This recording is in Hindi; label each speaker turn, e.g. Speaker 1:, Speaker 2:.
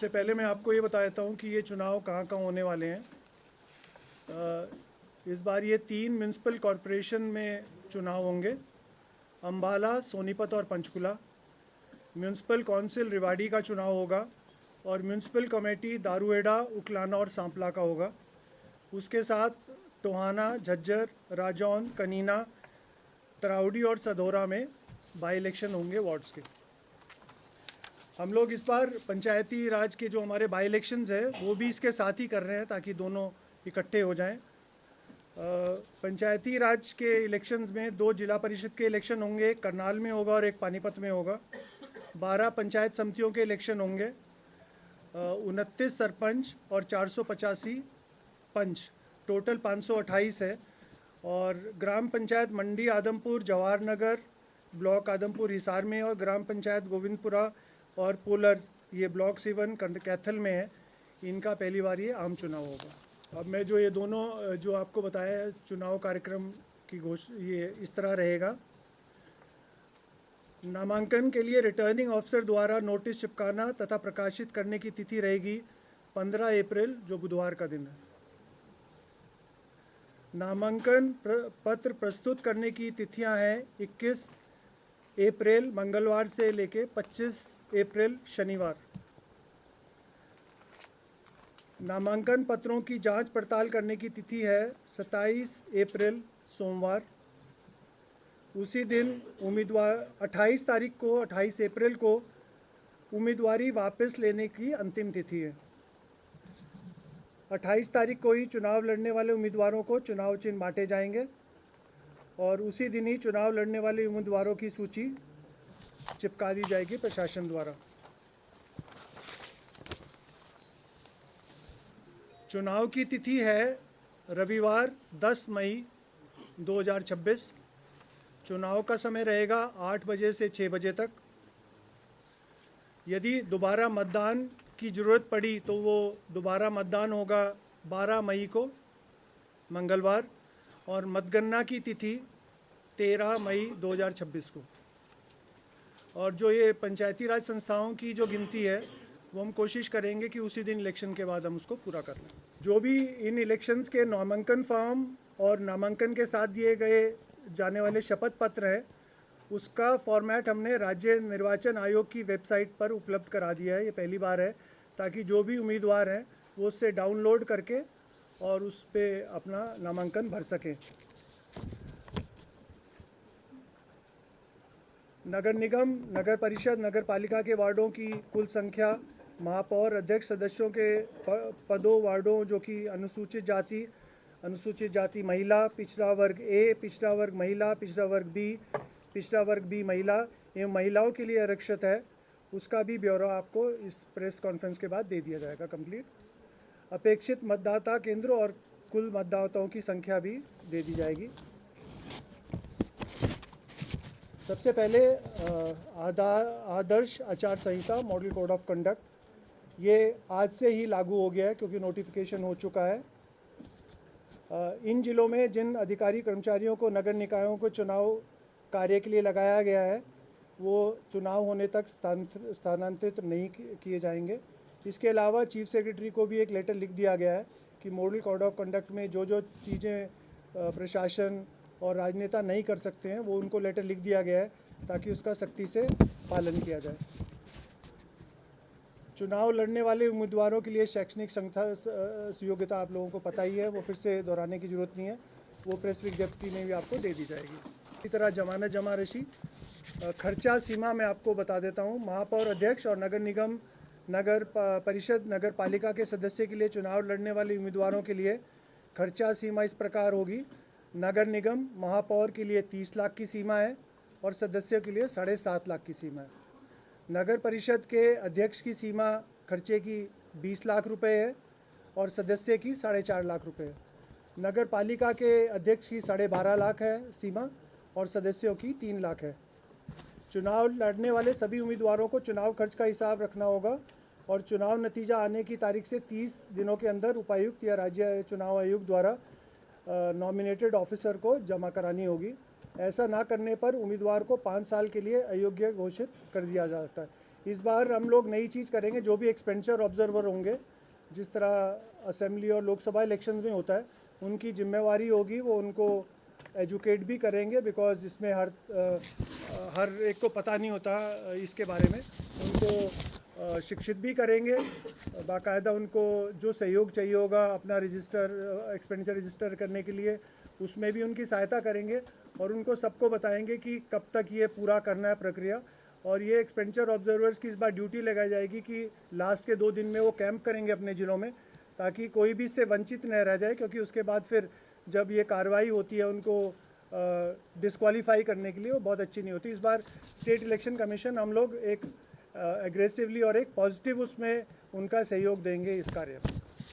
Speaker 1: सबसे पहले मैं आपको ये बता देता हूँ कि ये चुनाव कहाँ कहाँ होने वाले हैं। इस बार ये 3 म्यूनसिपल कॉरपोरेशन में चुनाव होंगे, अम्बाला, सोनीपत और पंचकुला। म्यूनसिपल काउंसिल रेवाड़ी का चुनाव होगा और म्यूनसिपल कमेटी दारूहेड़ा, उकलाना और सांपला का होगा। उसके साथ टोहाना, झज्जर, राजौंद, कनीना, तराउडी और सधौरा में बाई इलेक्शन होंगे वार्ड्स के। हम लोग इस बार पंचायती राज के जो हमारे बाई इलेक्शंस है वो भी इसके साथ ही कर रहे हैं ताकि दोनों इकट्ठे हो जाएं। पंचायती राज के इलेक्शंस में 2 जिला परिषद के इलेक्शन होंगे, एक करनाल में होगा और एक पानीपत में होगा। 12 पंचायत समितियों के इलेक्शन होंगे, 29 सरपंच और 485 पंच, टोटल 528 है। और ग्राम पंचायत मंडी आदमपुर, जवाहर नगर, ब्लॉक आदमपुर हिसार में, और ग्राम पंचायत गोविंदपुरा और पोलर, ये ब्लॉक 7 कैथल में है। इनका पहली बार ये आम चुनाव होगा। अब मैं जो ये दोनों जो आपको बताया चुनाव कार्यक्रम की ये इस तरह रहेगा। नामांकन के लिए रिटर्निंग ऑफिसर द्वारा नोटिस चिपकाना तथा प्रकाशित करने की तिथि रहेगी 15 अप्रैल, जो बुधवार का दिन है। नामांकन पत्र प्रस्तुत करने की तिथियां हैं 21 अप्रैल मंगलवार से लेके 25 अप्रैल शनिवार। नामांकन पत्रों की जांच पड़ताल करने की तिथि है 27 अप्रैल सोमवार। उसी दिन उम्मीदवार 28 तारीख को 28 अप्रैल को उम्मीदवारी वापस लेने की अंतिम तिथि है। 28 तारीख को ही चुनाव लड़ने वाले उम्मीदवारों को चुनाव चिन्ह बांटे जाएंगे और उसी दिन ही चुनाव लड़ने वाले उम्मीदवारों की सूची चिपका दी जाएगी प्रशासन द्वारा। चुनाव की तिथि है रविवार 10 मई 2026। चुनाव का समय रहेगा 8 बजे से 6 बजे तक। यदि दोबारा मतदान की ज़रूरत पड़ी तो वो दोबारा मतदान होगा 12 मई को मंगलवार, और मतगणना की तिथि 13 मई 2026 को। और जो ये पंचायती राज संस्थाओं की जो गिनती है वो हम कोशिश करेंगे कि उसी दिन इलेक्शन के बाद हम उसको पूरा कर लें। जो भी इन इलेक्शंस के नामांकन फॉर्म और नामांकन के साथ दिए गए जाने वाले शपथ पत्र हैं, उसका फॉर्मेट हमने राज्य निर्वाचन आयोग की वेबसाइट पर उपलब्ध करा दिया है। ये पहली बार है, ताकि जो भी उम्मीदवार हैं वो उससे डाउनलोड करके और उस पर अपना नामांकन भर सकें। नगर निगम, नगर परिषद, नगर पालिका के वार्डों की कुल संख्या, महापौर, अध्यक्ष, सदस्यों के पदों, वार्डों जो कि अनुसूचित जाति महिला, पिछड़ा वर्ग ए, पिछड़ा वर्ग महिला, पिछड़ा वर्ग बी, पिछड़ा वर्ग बी महिला एवं महिलाओं के लिए आरक्षित है, उसका भी ब्यौरा आपको इस प्रेस कॉन्फ्रेंस के बाद दे दिया जाएगा कंप्लीट। अपेक्षित मतदाता केंद्र और कुल मतदाताओं की संख्या भी दे दी जाएगी। सबसे पहले आदर्श आचार संहिता, मॉडल कोड ऑफ कंडक्ट, ये आज से ही लागू हो गया है क्योंकि नोटिफिकेशन हो चुका है। इन जिलों में जिन अधिकारी कर्मचारियों को नगर निकायों को चुनाव कार्य के लिए लगाया गया है वो चुनाव होने तक स्थानांतरित नहीं किए जाएंगे। इसके अलावा चीफ सेक्रेटरी को भी एक लेटर लिख दिया गया है कि मॉडल कोड ऑफ कंडक्ट में जो जो चीज़ें प्रशासन और राजनेता नहीं कर सकते हैं वो उनको लेटर लिख दिया गया है ताकि उसका सख्ती से पालन किया जाए। चुनाव लड़ने वाले उम्मीदवारों के लिए शैक्षणिक योग्यता आप लोगों को पता ही है, वो फिर से दोहराने की ज़रूरत नहीं है, वो प्रेस विज्ञप्ति में भी आपको दे दी जाएगी। इसी तरह जमानत जमा राशि, खर्चा सीमा मैं आपको बता देता हूँ। महापौर, अध्यक्ष और नगर निगम, नगर परिषद, नगर पालिका के सदस्य के लिए चुनाव लड़ने वाले उम्मीदवारों के लिए खर्चा सीमा इस प्रकार होगी। नगर निगम महापौर के लिए 30 लाख की सीमा है और सदस्यों के लिए 7.5 लाख की सीमा है। नगर परिषद के अध्यक्ष की सीमा खर्चे की 20 लाख रुपए है और सदस्य की 4.5 लाख रुपए है। नगर पालिका के अध्यक्ष की 12.5 लाख है सीमा और सदस्यों की 3 लाख है। चुनाव लड़ने वाले सभी उम्मीदवारों को चुनाव खर्च का हिसाब रखना होगा और चुनाव नतीजा आने की तारीख से 30 दिनों के अंदर उपायुक्त या राज्य चुनाव आयोग द्वारा नॉमिनेटेड ऑफिसर को जमा करानी होगी। ऐसा ना करने पर उम्मीदवार को 5 साल के लिए अयोग्य घोषित कर दिया जाता है। इस बार हम लोग नई चीज़ करेंगे, जो भी एक्सपेंडिचर ऑब्जर्वर होंगे, जिस तरह असेंबली और लोकसभा इलेक्शन में होता है, उनकी जिम्मेवारी होगी, वो उनको एजुकेट भी करेंगे, बिकॉज इसमें हर एक को पता नहीं होता इसके बारे में। उनको शिक्षित भी करेंगे, बाकायदा उनको जो सहयोग चाहिए होगा अपना एक्सपेंडिचर रजिस्टर करने के लिए, उसमें भी उनकी सहायता करेंगे और उनको सबको बताएंगे कि कब तक ये पूरा करना है प्रक्रिया। और ये एक्सपेंडिचर ऑब्जर्वर्स की इस बार ड्यूटी लगाई जाएगी कि लास्ट के 2 दिन में वो कैंप करेंगे अपने ज़िलों में, ताकि कोई भी इससे वंचित न रह जाए, क्योंकि उसके बाद फिर जब ये कार्रवाई होती है उनको डिस्क्वालीफाई करने के लिए, वो बहुत अच्छी नहीं होती। इस बार स्टेट इलेक्शन कमीशन हम लोग एक एग्रेसिवली और एक पॉजिटिव उसमें उनका सहयोग देंगे इस कार्य में।